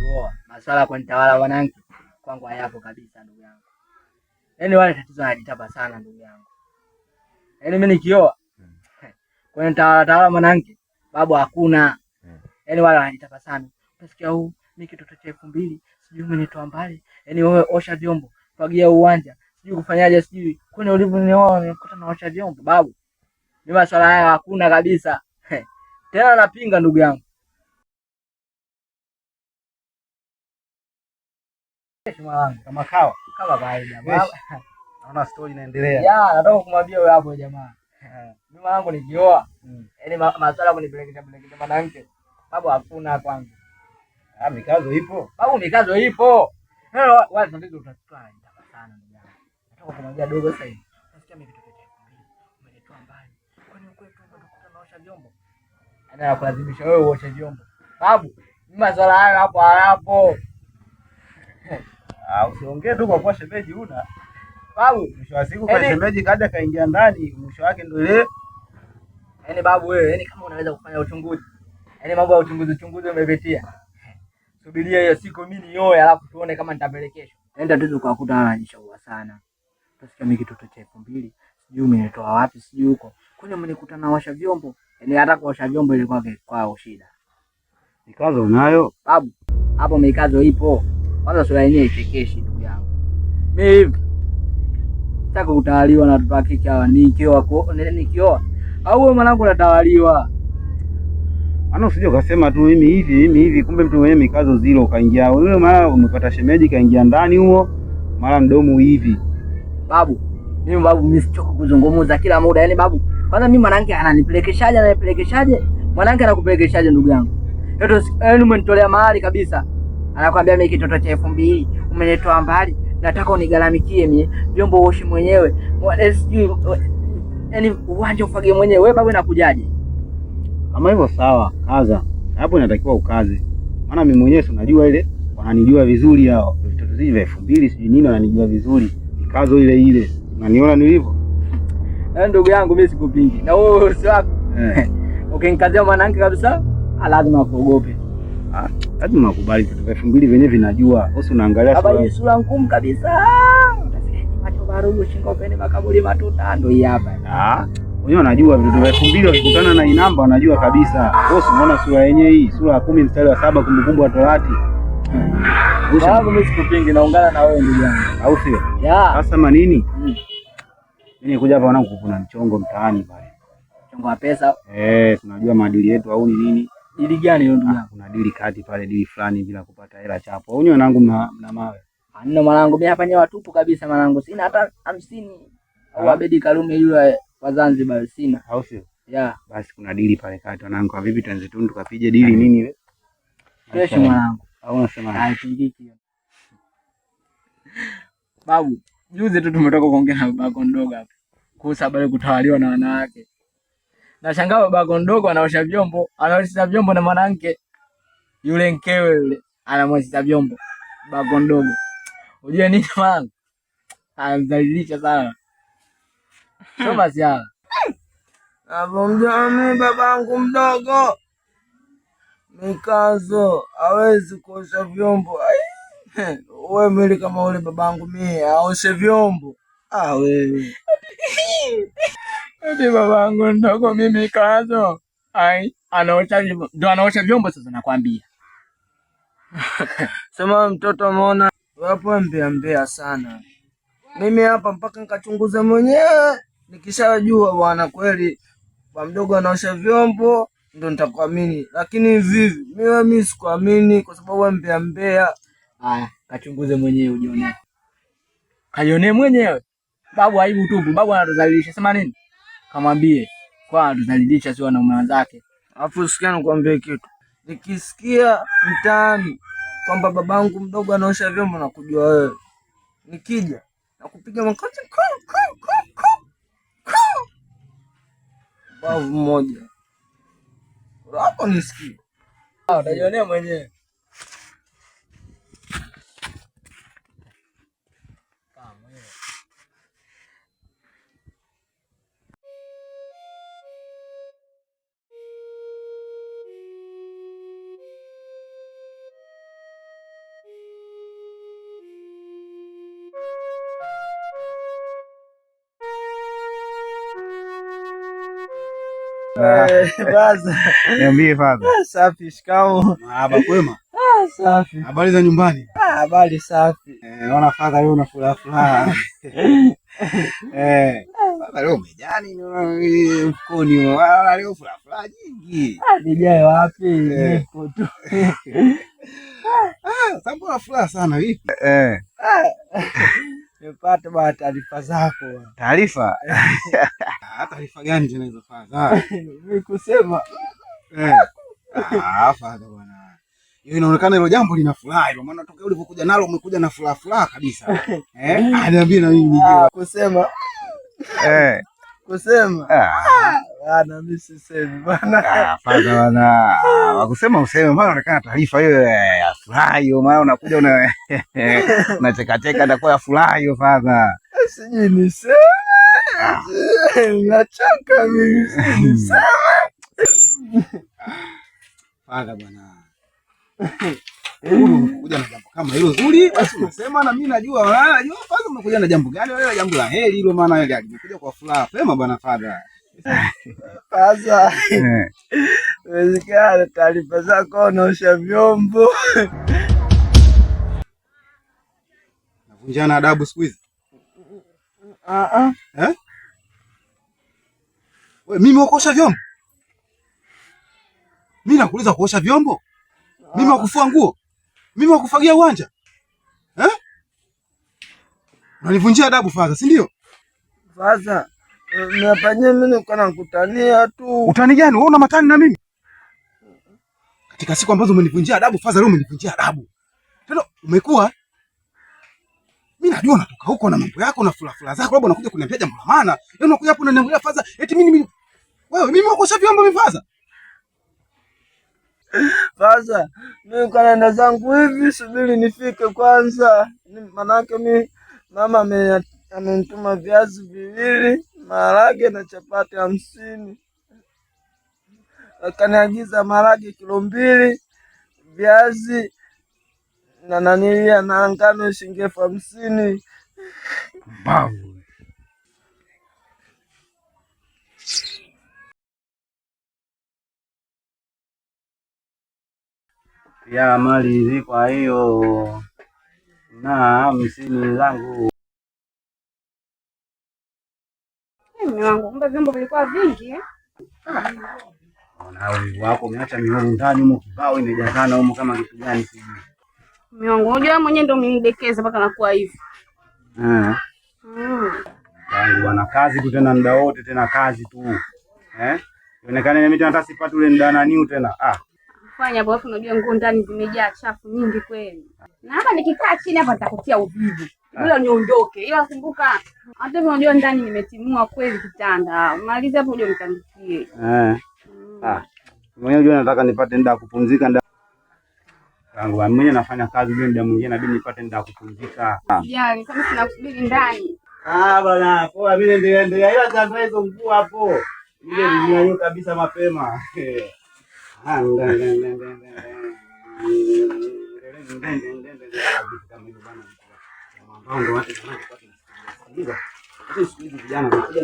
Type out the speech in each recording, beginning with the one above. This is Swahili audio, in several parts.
nikioa masuala ya kunitawala wanangu kwangu hayapo kabisa ndugu yangu. Yaani wale tatizo wanajitapa sana ndugu yangu. Yaani mimi nikioa kwenye tawala mwanamke babu hakuna. Yaani wale wanajitapa sana. Utasikia mimi kitoto cha 2000 sijui umenitoa mbali. Yaani wewe osha vyombo, fagia uwanja, sijui kufanyaje sijui. Kwani ulivyonioa nimekuta naosha vyombo babu. Mimi masuala haya hakuna kabisa. Tena napinga ndugu yangu. Kama kawa Kama kawaida baba. Naona story inaendelea. Ya, nataka kumwambia wewe hapo jamaa. Mimi mwanangu nikioa. Yaani masuala kunipelekea mwanamke. Babu hakuna kwangu. Mikazo ipo. Babu mikazo ipo. Leo wale tunataka utachukua sana ndugu yangu. Nataka kumwambia dogo sasa hivi. Nasikia mimi kitoto cha 2000 umenitoa mbali. Kwani uko tu ndo naosha vyombo? Anakulazimisha wewe uoshe vyombo. Babu, mimi masuala hayo hapo hayapo. Usiongee tu kwa kuwa shemeji una. Babu, mwisho wa siku kwa shemeji kaja kaingia ndani, mwisho wake ndio ile. Yaani babu wewe, yaani kama unaweza kufanya uchunguzi. Yaani mambo ya uchunguzi umepitia. Subiria hiyo siku mimi nioe alafu tuone kama nitapelekeshwa. Nenda tu tukakuta anajishauri sana. Tusikia mimi kitoto cha 2000, sijui umenitoa wapi sijui huko. Kwani umenikuta naosha vyombo? Yaani hata kuosha vyombo ilikuwa kwao shida. Mikazo unayo? Babu, hapo mikazo ipo. Kwanza sura yenyewe ichekeshi ndugu yangu. Mimi hivi sitaki kutawaliwa na watoto wa kike hawa nikioa. Au wewe mwanangu unatawaliwa? Ana usije ukasema tu mimi hivi kumbe mtu mwenyewe mikazo zero kaingia. Wewe mara umepata shemeji kaingia ndani huo, mara mdomo hivi. Babu, mimi sichoka kuzungumza kila muda. Yaani babu, kwanza mimi mwanangu ananipelekeshaje? Mwanangu anakupelekeshaje ndugu yangu? Yaani umenitolea mahali kabisa. Anakuambia mimi kitoto cha 2000 umenitoa mbali, nataka unigalamikie mimi, vyombo uoshe mwenyewe. Yaani uwanja ufagie mwenyewe. Wewe babu nakujaje? Kama hivyo sawa, kaza. Hapo inatakiwa ukaze. Maana mimi mwenyewe unajua ile wananijua vizuri hao. Vitoto hivi vya 2000 sijui nini wananijua vizuri. Mikazo ile. Unaniona nilivyo? Ndugu yangu mimi sikupingi. Na wewe usi wako. Ukinikazia mwanangu kabisa, lazima kuogope. Lazima ukubali vitu vya 2000 venyewe vinajua. Wewe unaangalia sura. Hapa sura ngumu kabisa. Utasikia macho barugu shingo pene makaburi matuta ndio hii hapa. Wenyewe wanajua vitu vya 2000 wakikutana na inamba wanajua kabisa. Wewe unaona sura yenyewe hii, sura ya 10 mstari wa 7 kumbukumbu wa Torati. Babu mimi sikupingi, naungana na wewe ndugu yangu. Au sio? Sasa manini? Mimi nikuja hapa wanangu kuna mchongo mtaani pale. Mchongo wa pesa? Tunajua maadili yetu au ni nini? Dili gani hiyo ndugu yangu? Kuna dili kati pale, dili fulani bila kupata hela chapo. Au nyewe wanangu mna mawe? Hamna mwanangu, mimi hapa nyewe watupu kabisa mwanangu. Sina hata 50 au Abedi Karume yule wa Zanzibar sina. Au sio? Basi kuna dili pale kati wanangu. Vipi tuanze tu tukapige dili nini ile? Fresh mwanangu. Au unasema? Haipingiki. Babu, juzi tu tumetoka kuongea na babako mdogo hapa. Kuhusu habari kutawaliwa na wanawake. Nashangaa babako mdogo anaosha vyombo na mwanamke. Yule mkewe yule anamwosha vyombo. Babako mdogo. Unajua nini mwanangu? Anamdhalilisha sana. Soma siala. Hapo mjami babangu mdogo mikazo hawezi kuosha vyombo. Wewe mwili kama ule babangu mimi aoshe vyombo. Wewe. Eti babangu mdogo mimi mikazo. Anaosha vyombo sasa nakwambia. Sema mtoto ameona wapo mbea sana. Mimi hapa mpaka nikachunguza mwenyewe. Nikishajua bwana kweli kwa mdogo anaosha vyombo ndio nitakuamini, lakini vivi mimi sikuamini kwa sababu mbea. Haya, kachunguze mwenyewe ujione. Kaione mwenyewe. Babu aibu tupu, babu anatudhalilisha. Sema nini? Kamwambie kwa anatudhalilisha sio na mume wake. Alafu sikia nikwambie kitu. Nikisikia mtaani kwamba babangu mdogo anaosha vyombo na kujua wewe. Nikija na kupiga makoti babu mmoja. Hapo nisikie. Utajionea mwenyewe. Baza. Niambie father. Safi, shikamoo. Haba kwema? Safi. Habari za nyumbani? Habari safi. Naona father leo una furaha. Father leo umejani mfukoni leo furaha nyingi. Nijae wapi? Niko tu. Sababu una furaha sana vipi? Nipate bwana taarifa zako. Taarifa? Taarifa gani tena hizo father? Mimi kusema father bwana. Hiyo inaonekana hilo jambo linafurahi, kwa maana toka ulipokuja nalo umekuja na furaha kabisa. Niambie na mimi nijue. Kusema kusema bwana mimi sisemi bwana. Father bwana. Wakusema useme, maana inaonekana taarifa hiyo ya furaha hiyo, maana unakuja unacheka cheka na kwa furaha hiyo father. Sijui niseme. Nachoka mimi niseme. Father bwana. Kuja na jambo kama hilo zuri, basi unasema na mimi najua kwanza umekuja na jambo gani, wewe jambo la heri hilo, maana ile alikuja kwa furaha. Sema bwana father. Sasa wezekana taarifa zako unaosha vyombo. Navunjana adabu siku hizi. Wewe mimi wakuosha vyombo? Mimi nakuuliza kuosha vyombo? Mimi wakufua nguo? Mimi wakufagia uwanja? Unanivunjia adabu father, si ndio? Father, mnafanyia mimi niko nakutania tu. Utani gani? Wewe una matani na mimi? Katika siku ambazo umenivunjia adabu father, leo umenivunjia adabu. Tena umekuwa mimi najua unatoka huko na mambo yako na fula zako, labda unakuja kuniambia jambo la maana. Leo unakuja hapo unaniambia father, eti mimi wewe mimi wakuosha vyombo mimi father? Father, mimi kanaenda zangu hivi, subiri nifike kwanza. Manake mimi mama amenituma viazi viwili, maharage na chapati 50. Akaniagiza maharage kilo 2, viazi na nanilia na ngano shilingi 50. Babu. Ya mali hizi, kwa hiyo na 50 zangu. Mume wangu, kumbe vyombo vilikuwa vingi. Na wewe wako umeacha mihoro ndani huko, kibao imejazana huko kama kitu gani sijui. Mume wangu, unajua mwenyewe ndio umenidekeza mpaka nakuwa hivi. Yangu bwana, kazi tu tena muda wote, tena kazi tu. Ionekane mimi tena hata sipati ule muda nani tena. Fanya hapo, unajua nguo ndani zimejaa chafu nyingi kweli. Na hapa nikikaa chini hapa nitakutia uvivu. Bila niondoke. Ila kumbuka hata unajua ndani nimetimua kweli kitanda. Maliza hapo uje nitandikie. Mwenyewe unajua nataka nipate muda wa kupumzika ndani. Yangu mimi mwenyewe nafanya kazi, ndio muda mwingine inabidi nipate muda wa kupumzika. Yaani kama sinakusubiri ndani. Bwana, poa mimi ndio ila sasa hizo mkuu hapo. Ile ninyanyuka kabisa mapema. Na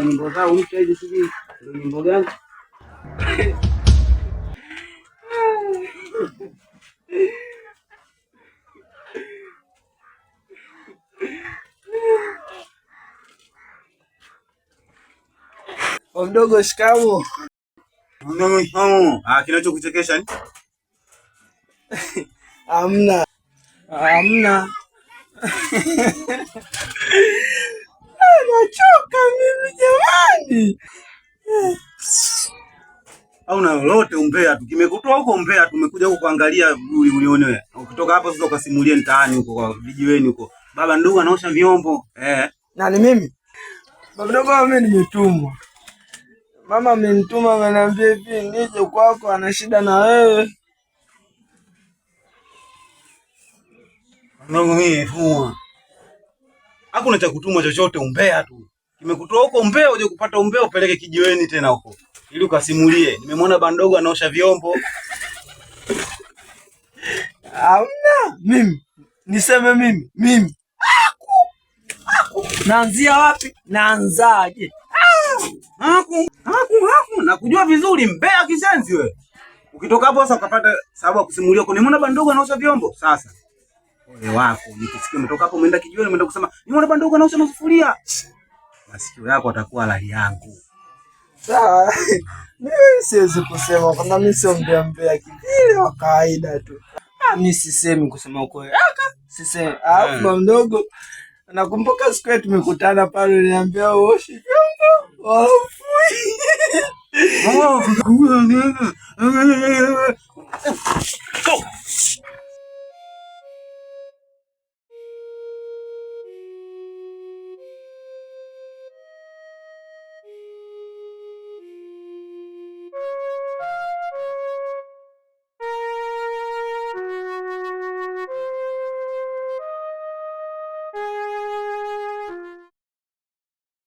nyimbo zao mpya hizi, sijui ndio nyimbo gani. Mdogo, shikamoo. Kinachokuchekesha ni? Hamna. Nachoka mimi jamani. Au na lolote umbea tu. Kimekutoa huko Mbeya, tumekuja huko kuangalia ulionewe. Ukitoka hapo sasa ukasimulie mtaani huko kwa vijiweni huko. Baba ndugu anaosha vyombo. Nani mimi? Baba ndugu mimi nimetumwa. Mama amenituma, ameniambia hivi nije kwako, ana shida na wewe. Ndugu mimi fua. Hakuna cha kutumwa chochote, umbea tu. Kimekutoa huko Mbeya uje kupata umbea upeleke kijiweni tena huko. Ili ukasimulie. Nimemwona bandogo anaosha vyombo. Hamna. Mimi. Niseme mimi. Naanzia wapi? Naanzaje? nakujua vizuri mbea kisenzi wewe. Ukitoka hapo sasa ukapata sababu ya kusimulia kwa nimeona baba mdogo anaosha vyombo. Sasa ole wako nikisikia umetoka hapo umeenda kijiweni umeenda kusema nimeona baba mdogo anaosha masufuria. Masikio yako atakuwa lahi yangu. Sawa. Mimi siwezi kusema kwa mimi sio mbea kivile wa kawaida tu. Mimi sisemi kusema ukweli. Sisemi. Baba mdogo nakumbuka siku yetu tumekutana pale niambia uoshi vyombo. Wafui.